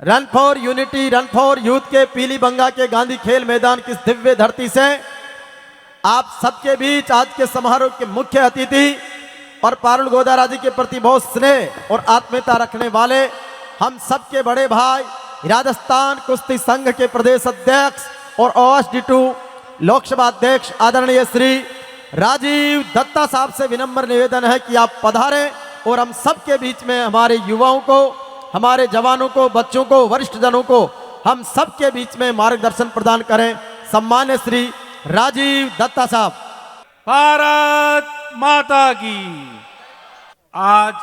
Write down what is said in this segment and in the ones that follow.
Run for unity, run for youth के पीली बंगा के गांधी खेल मैदान की इस दिव्य धरती से आप सबके बीच आज के समारोह के मुख्य अतिथि और पारुल गोदारा जी के प्रति बहुत स्नेह और आत्मीयता रखने वाले हम सबके बड़े भाई राजस्थान कुश्ती संघ के प्रदेश अध्यक्ष और OSD2 लोकसभा अध्यक्ष आदरणीय श्री राजीव दत्ता साहब से विनम्र निवेदन है कि आप पधारें और हम सबके बीच में हमारे युवाओं को, हमारे जवानों को, बच्चों को, वरिष्ठ जनों को हम सबके बीच में मार्गदर्शन प्रदान करें। सम्मान्य श्री राजीव दत्ता साहब। भारत माता की। आज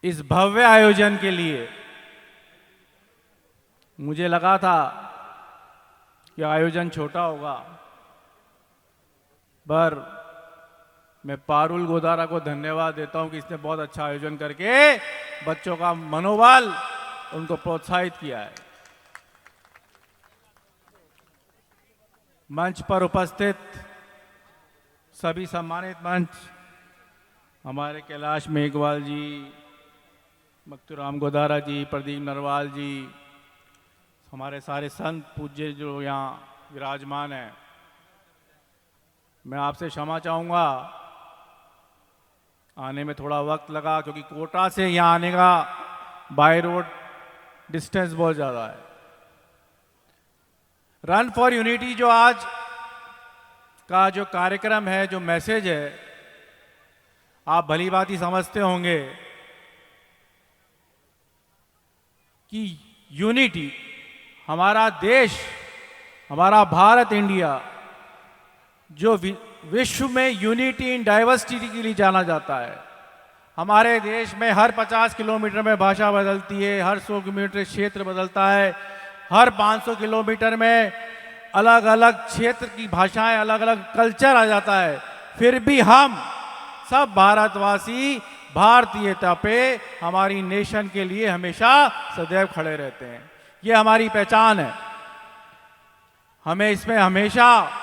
इस भव्य आयोजन के लिए मुझे लगा था कि आयोजन छोटा होगा, पर मैं पारुल गोदारा को धन्यवाद देता हूं कि इसने बहुत अच्छा आयोजन करके बच्चों का मनोबल उनको प्रोत्साहित किया है। मंच पर उपस्थित सभी सम्मानित मंच, हमारे कैलाश मेघवाल जी, मक्तूराम गोदारा जी, प्रदीप नरवाल जी, हमारे सारे संत पूज्य जो यहाँ विराजमान हैं, मैं आपसे क्षमा चाहूँगा, आने में थोड़ा वक्त लगा क्योंकि कोटा से यहाँ आने का बाय रोड डिस्टेंस बहुत ज़्यादा है। रन फॉर यूनिटी जो आज का जो कार्यक्रम है, जो मैसेज है, आप भली बात ही समझते होंगे कि यूनिटी, हमारा देश, हमारा भारत इंडिया जो विश्व में यूनिटी इन डाइवर्सिटी के लिए जाना जाता है। हमारे देश में हर 50 किलोमीटर में भाषा बदलती है, हर 100 किलोमीटर क्षेत्र बदलता है, हर 500 किलोमीटर में अलग अलग क्षेत्र की भाषाएं, अलग अलग कल्चर आ जाता है। फिर भी हम सब भारतवासी भारतीयता पे, हमारी नेशन के लिए हमेशा सदैव खड़े रहते हैं। ये हमारी पहचान है, हमें इसमें हमेशा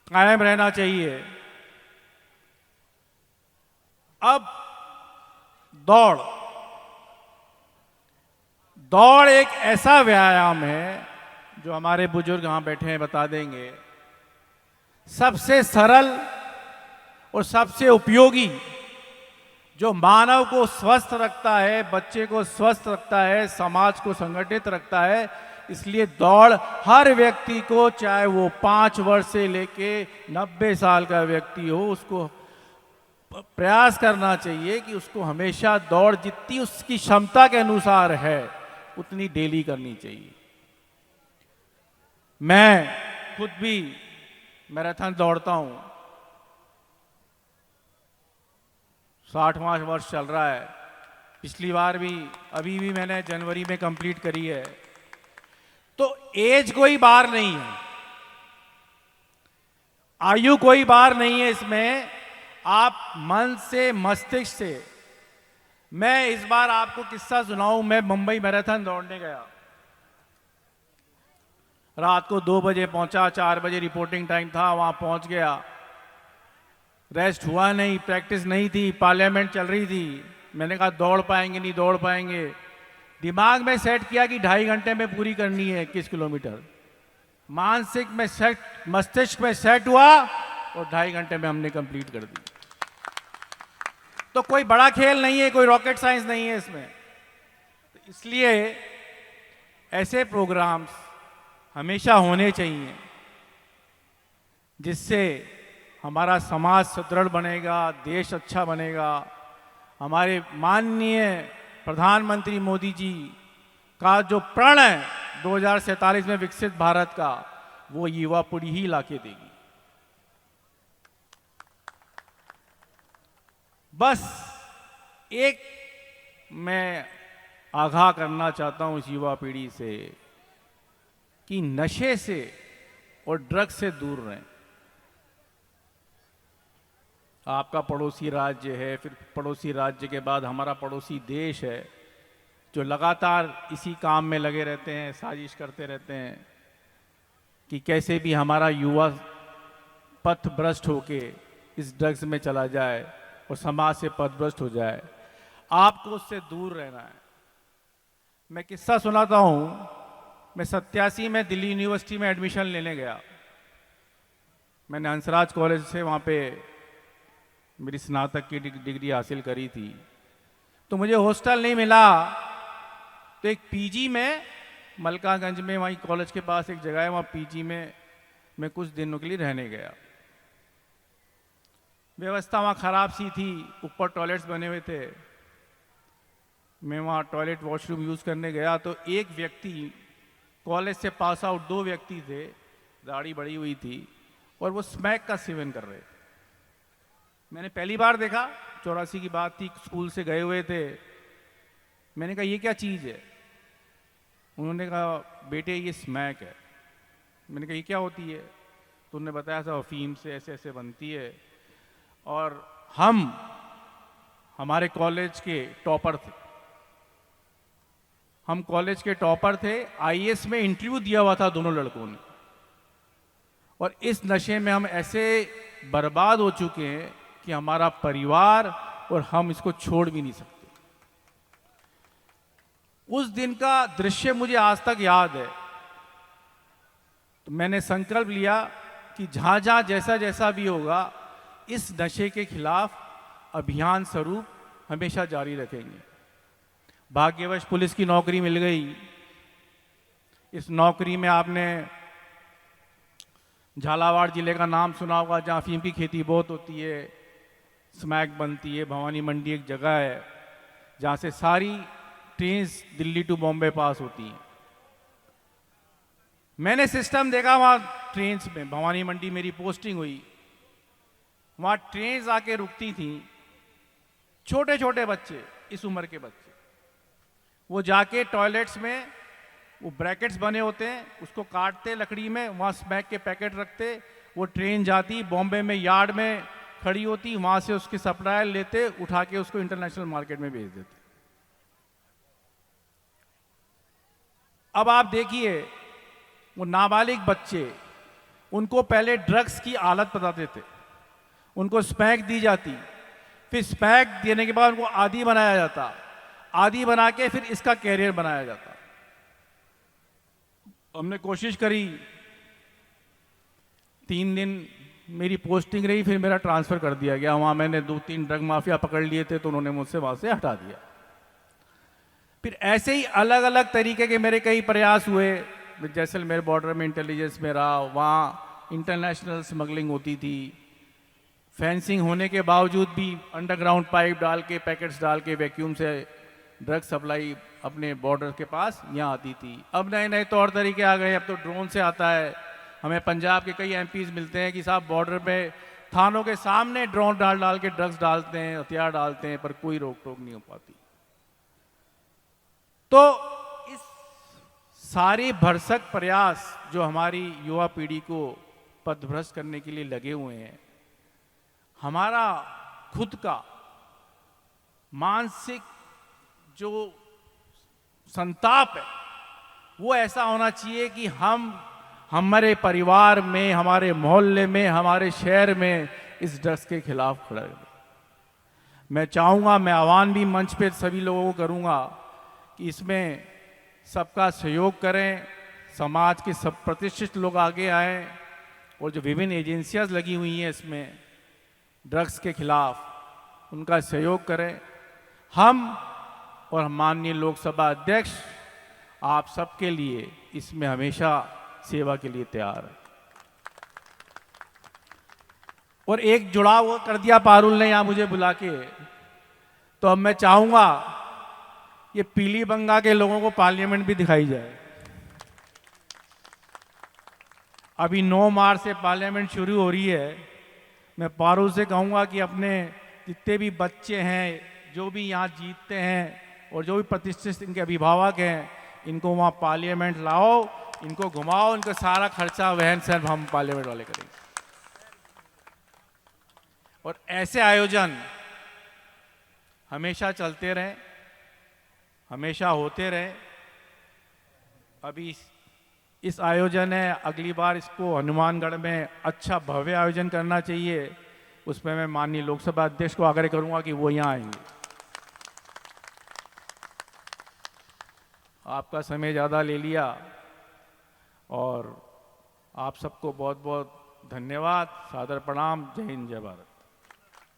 कायम रहना चाहिए। अब दौड़ एक ऐसा व्यायाम है जो हमारे बुजुर्ग यहाँ बैठे हैं बता देंगे, सबसे सरल और सबसे उपयोगी, जो मानव को स्वस्थ रखता है, बच्चे को स्वस्थ रखता है, समाज को संगठित रखता है। इसलिए दौड़ हर व्यक्ति को, चाहे वो 5 वर्ष से लेके 90 साल का व्यक्ति हो, उसको प्रयास करना चाहिए कि उसको हमेशा दौड़ जितनी उसकी क्षमता के अनुसार है उतनी डेली करनी चाहिए। मैं खुद भी मैराथन दौड़ता हूं, 60वां वर्ष चल रहा है। पिछली बार भी, अभी भी मैंने जनवरी में कंप्लीट करी है। तो एज कोई बार नहीं है, आयु कोई बार नहीं है इसमें। आप मन से, मस्तिष्क से। मैं इस बार आपको किस्सा सुनाऊं। मैं मुंबई मैराथन दौड़ने गया, रात को 2 बजे पहुंचा, 4 बजे रिपोर्टिंग टाइम था, वहां पहुंच गया। रेस्ट हुआ नहीं, प्रैक्टिस नहीं थी, पार्लियामेंट चल रही थी। मैंने कहा दौड़ पाएंगे नहीं दौड़ पाएंगे। दिमाग में सेट किया कि 2.5 घंटे में पूरी करनी है 21 किलोमीटर। मानसिक में सेट, मस्तिष्क में सेट हुआ और 2.5 घंटे में हमने कंप्लीट कर दी। तो कोई बड़ा खेल नहीं है, कोई रॉकेट साइंस नहीं है इसमें। तो इसलिए ऐसे प्रोग्राम्स हमेशा होने चाहिए जिससे हमारा समाज सुदृढ़ बनेगा, देश अच्छा बनेगा। हमारे माननीय प्रधानमंत्री मोदी जी का जो प्रण है 2047 में विकसित भारत का, वो युवा पीढ़ी ही लाके देगी। बस एक मैं आगाह करना चाहता हूं इस युवा पीढ़ी से कि नशे से और ड्रग्स से दूर रहें। आपका पड़ोसी राज्य है, फिर पड़ोसी राज्य के बाद हमारा पड़ोसी देश है, जो लगातार इसी काम में लगे रहते हैं, साजिश करते रहते हैं कि कैसे भी हमारा युवा पथ भ्रष्ट होके इस ड्रग्स में चला जाए और समाज से पथभ्रष्ट हो जाए। आपको उससे दूर रहना है। मैं किस्सा सुनाता हूँ। मैं 87 में दिल्ली यूनिवर्सिटी में एडमिशन लेने गया। मैंने हंसराज कॉलेज से वहाँ पे मेरी स्नातक की डिग्री हासिल करी थी। तो मुझे हॉस्टल नहीं मिला, तो एक पीजी में मलकागंज में, वहीं कॉलेज के पास एक जगह है, वहाँ पीजी में मैं कुछ दिनों के लिए रहने गया। व्यवस्था वहाँ ख़राब सी थी, ऊपर टॉयलेट्स बने हुए थे। मैं वहाँ टॉयलेट वॉशरूम यूज़ करने गया तो एक व्यक्ति, कॉलेज से पास आउट 2 व्यक्ति थे, दाढ़ी बढ़ी हुई थी और वो स्मैक का सेवन कर रहे थे। मैंने पहली बार देखा, 84 की बात थी, स्कूल से गए हुए थे। मैंने कहा ये क्या चीज़ है? उन्होंने कहा बेटे ये स्मैक है। मैंने कहा ये क्या होती है? तो उन्होंने बताया था अफीम से ऐसे ऐसे बनती है। और हम हमारे कॉलेज के टॉपर थे, हम कॉलेज के टॉपर थे। आईएएस में इंटरव्यू दिया हुआ था दोनों लड़कों ने, और इस नशे में हम ऐसे बर्बाद हो चुके हैं कि हमारा परिवार और हम इसको छोड़ भी नहीं सकते। उस दिन का दृश्य मुझे आज तक याद है। तो मैंने संकल्प लिया कि जहां जहां जैसा जैसा भी होगा, इस नशे के खिलाफ अभियान स्वरूप हमेशा जारी रखेंगे। भाग्यवश पुलिस की नौकरी मिल गई। इस नौकरी में आपने झालावाड़ जिले का नाम सुना होगा, जहाँ अफीम की खेती बहुत होती है, स्मैक बनती है। भवानी मंडी एक जगह है जहाँ से सारी ट्रेन्स दिल्ली टू बॉम्बे पास होती हैं। मैंने सिस्टम देखा वहाँ ट्रेन्स में। भवानी मंडी मेरी पोस्टिंग हुई, वहाँ ट्रेन्स आके रुकती थी। छोटे छोटे बच्चे, इस उम्र के बच्चे, वो जाके टॉयलेट्स में, वो ब्रैकेट्स बने होते हैं, उसको काटते लकड़ी में, वहाँ स्मैक के पैकेट रखते। वो ट्रेन जाती बॉम्बे में, यार्ड में खड़ी होती, वहाँ से उसके सप्लायर लेते, उठा के उसको इंटरनेशनल मार्केट में भेज देते। अब आप देखिए, वो नाबालिग बच्चे, उनको पहले ड्रग्स की आदत बताते थे, उनको स्मैक दी जाती, फिर स्मैक देने के बाद उनको आदी बनाया जाता, आदी बना के फिर इसका कैरियर बनाया जाता। हमने कोशिश करी, 3 दिन मेरी पोस्टिंग रही, फिर मेरा ट्रांसफ़र कर दिया गया। वहाँ मैंने 2-3 ड्रग माफिया पकड़ लिए थे, तो उन्होंने मुझसे वहाँ से हटा दिया। फिर ऐसे ही अलग अलग तरीके के मेरे कई प्रयास हुए। जैसलमेर बॉर्डर में इंटेलिजेंस में रहा, वहाँ इंटरनेशनल स्मगलिंग होती थी। फेंसिंग होने के बावजूद भी अंडरग्राउंड पाइप डाल के, पैकेट्स डाल के, वैक्यूम से ड्रग सप्लाई अपने बॉर्डर के पास यहाँ आती थी। अब नए नए तौर तरीके आ गए, अब तो ड्रोन से आता है। हमें पंजाब के कई एमपीज मिलते हैं कि साहब बॉर्डर पे थानों के सामने ड्रोन डाल डाल के ड्रग्स डालते हैं, हथियार डालते हैं, पर कोई रोक टोक नहीं हो पाती। तो इस सारी भरसक प्रयास जो हमारी युवा पीढ़ी को पथभ्रष्ट करने के लिए लगे हुए हैं, हमारा खुद का मानसिक जो संताप है वो ऐसा होना चाहिए कि हम हमारे परिवार में, हमारे मोहल्ले में, हमारे शहर में इस ड्रग्स के खिलाफ खड़े रहें। मैं चाहूँगा, मैं आह्वान भी मंच पे सभी लोगों को करूँगा कि इसमें सबका सहयोग करें, समाज के सब प्रतिष्ठित लोग आगे आएँ, और जो विभिन्न एजेंसियाँ लगी हुई हैं इसमें ड्रग्स के खिलाफ, उनका सहयोग करें। हम और माननीय लोकसभा अध्यक्ष आप सबके लिए इसमें हमेशा सेवा के लिए तैयार है। और एक जुड़ाव कर दिया पारुल ने यहाँ मुझे बुला के, तो अब मैं चाहूँगा ये पीली बंगा के लोगों को पार्लियामेंट भी दिखाई जाए। अभी 9 मार्च से पार्लियामेंट शुरू हो रही है। मैं पारुल से कहूँगा कि अपने जितने भी बच्चे हैं, जो भी यहाँ जीतते हैं, और जो भी प्रतिष्ठित इनके अभिभावक हैं, इनको वहाँ पार्लियामेंट लाओ, इनको घुमाओ, इनका सारा खर्चा वहन सिर्फ हम पार्लियामेंट वाले करेंगे। और ऐसे आयोजन हमेशा चलते रहें, हमेशा होते रहें। अभी इस आयोजन है, अगली बार इसको हनुमानगढ़ में अच्छा भव्य आयोजन करना चाहिए। उसमें मैं माननीय लोकसभा अध्यक्ष को आग्रह करूंगा कि वो यहाँ आएंगे। आपका समय ज़्यादा ले लिया और आप सबको बहुत बहुत धन्यवाद, सादर प्रणाम, जय हिंद, जय भारत।